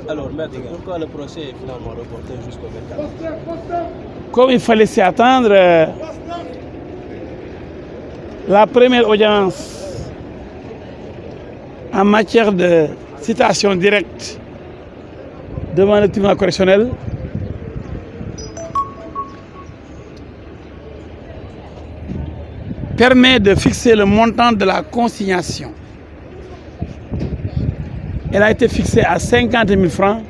Alors, maître, pourquoi le procès est finalement reporté jusqu'au 24? Comme il fallait s'y attendre, la première audience en matière de citation directe devant le tribunal correctionnel permet de fixer le montant de la consignation. Elle a été fixée à 50 000 francs,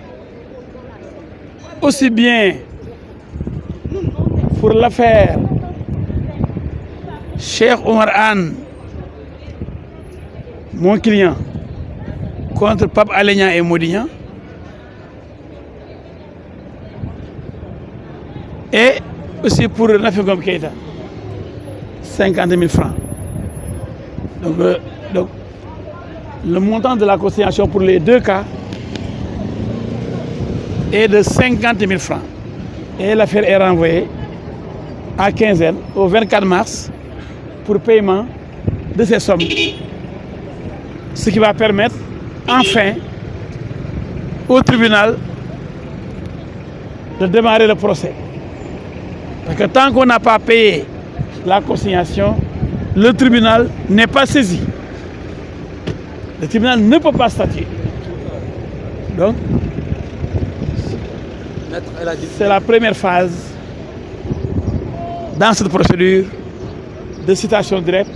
aussi bien pour l'affaire Cheikh Omar Anne, mon client, contre Pape Alé Niang et Mody Niang, et aussi pour Nafi Ngom Keïta, 50 000 francs. Donc, le montant de la consignation pour les deux cas est de 50 000 francs. Et l'affaire est renvoyée à quinzaine, au 24 mars, pour paiement de ces sommes. Ce qui va permettre, enfin, au tribunal de démarrer le procès. Parce que tant qu'on n'a pas payé la consignation, le tribunal n'est pas saisi. Le tribunal ne peut pas statuer. Donc, c'est la première phase dans cette procédure de citation directe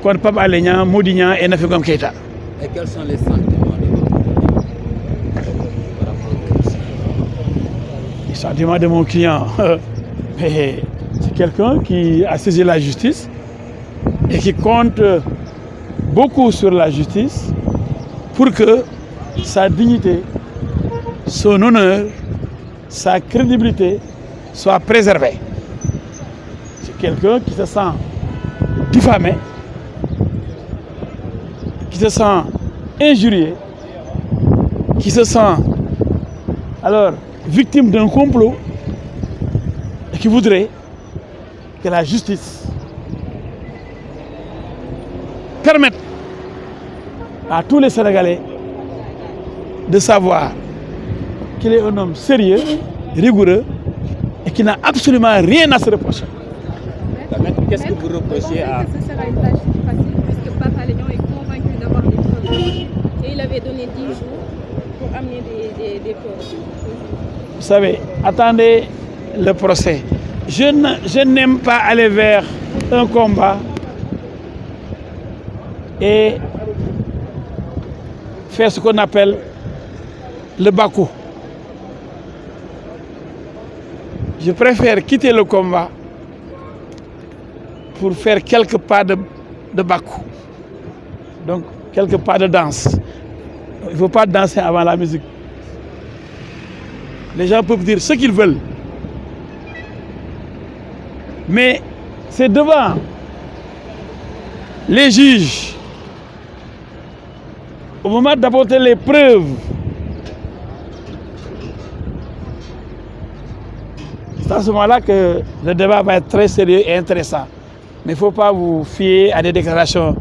contre Pape Alé Niang, Mody Niang et Nafi Ngom Keïta. Et quels sont les sentiments de votre client par rapport au dossier? Les sentiments de mon client, c'est quelqu'un qui a saisi la justice et qui compte beaucoup sur la justice pour que sa dignité, son honneur, sa crédibilité soient préservés. C'est quelqu'un qui se sent diffamé, qui se sent injurié, qui se sent alors victime d'un complot et qui voudrait que la justice permette à tous les Sénégalais de savoir qu'il est un homme sérieux, rigoureux et qui n'a absolument rien à se reprocher. Qu'est-ce que vous reprochez à... Que ce sera une tâche facile puisque Pape Alé Niang est convaincu d'avoir des preuves et il avait donné 10 jours pour amener des preuves. Vous savez, attendez le procès. Je n'aime pas aller vers un combat et faire ce qu'on appelle le bas-coup. Je préfère quitter le combat pour faire quelques pas de bas-coup. Donc, quelques pas de danse. Il ne faut pas danser avant la musique. Les gens peuvent dire ce qu'ils veulent. Mais c'est devant les juges, au moment d'apporter les preuves, c'est à ce moment-là que le débat va être très sérieux et intéressant. Mais il ne faut pas vous fier à des déclarations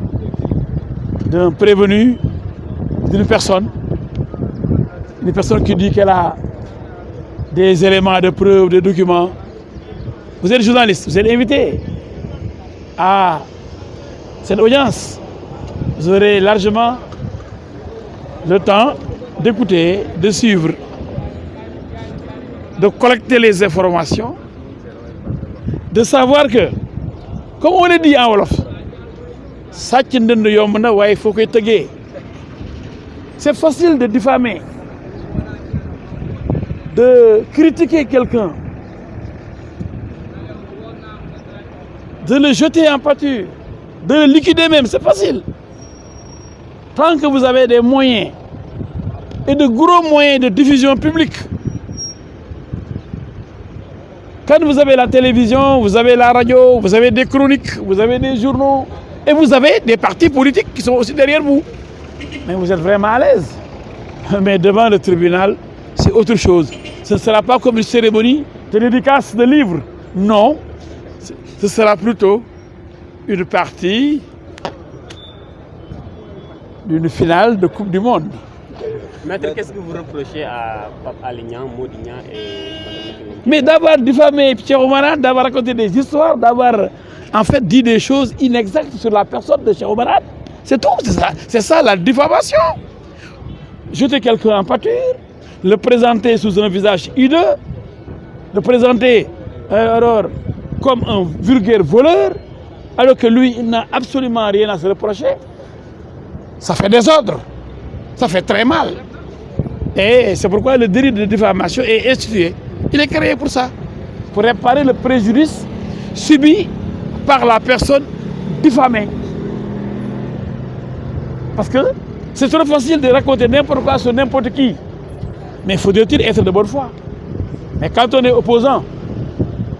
d'un prévenu, d'une personne qui dit qu'elle a des éléments de preuve, des documents. Vous êtes journaliste, vous êtes invité à cette audience. Vous aurez largement le temps d'écouter, de suivre, de collecter les informations, de savoir que, comme on le dit en wolof, c'est facile de diffamer, de critiquer quelqu'un, de le jeter en pâture, de le liquider même, c'est facile. Tant que vous avez des moyens, et de gros moyens de diffusion publique, quand vous avez la télévision, vous avez la radio, vous avez des chroniques, vous avez des journaux, et vous avez des partis politiques qui sont aussi derrière vous. Mais vous êtes vraiment à l'aise. Mais devant le tribunal, c'est autre chose. Ce ne sera pas comme une cérémonie de dédicace de livres Non, ce sera plutôt une partie d'une finale de Coupe du Monde. Maître, qu'est-ce que vous reprochez à Pape Alé Niang, Mody Niang et Mme? Mais d'avoir diffamé Cheikh Oumar Anne, d'avoir raconté des histoires, d'avoir en fait dit des choses inexactes sur la personne de Cheikh Oumar Anne. C'est tout, c'est ça la diffamation. Jeter quelqu'un en pâture, le présenter sous un visage hideux, le présenter alors comme un vulgaire voleur, alors que lui, il n'a absolument rien à se reprocher. Ça fait désordre, ça fait très mal. Et c'est pourquoi le délit de diffamation est institué. Il est créé pour ça, pour réparer le préjudice subi par la personne diffamée. Parce que c'est trop facile de raconter n'importe quoi sur n'importe qui. Mais faut-il être de bonne foi? Mais quand on est opposant,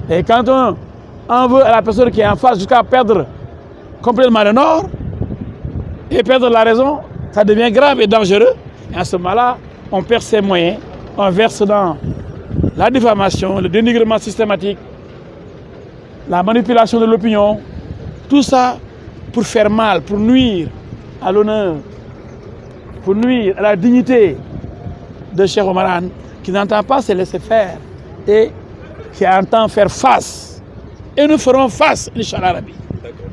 et quand on en veut à la personne qui est en face jusqu'à perdre complètement le nord, et perdre la raison, ça devient grave et dangereux. Et à ce moment-là, on perd ses moyens, on verse dans la diffamation, le dénigrement systématique, la manipulation de l'opinion, tout ça pour faire mal, pour nuire à l'honneur, pour nuire à la dignité de Cheikh Oumar Anne, qui n'entend pas se laisser faire et qui entend faire face. Et nous ferons face, Inch'Allah Rabbi. D'accord.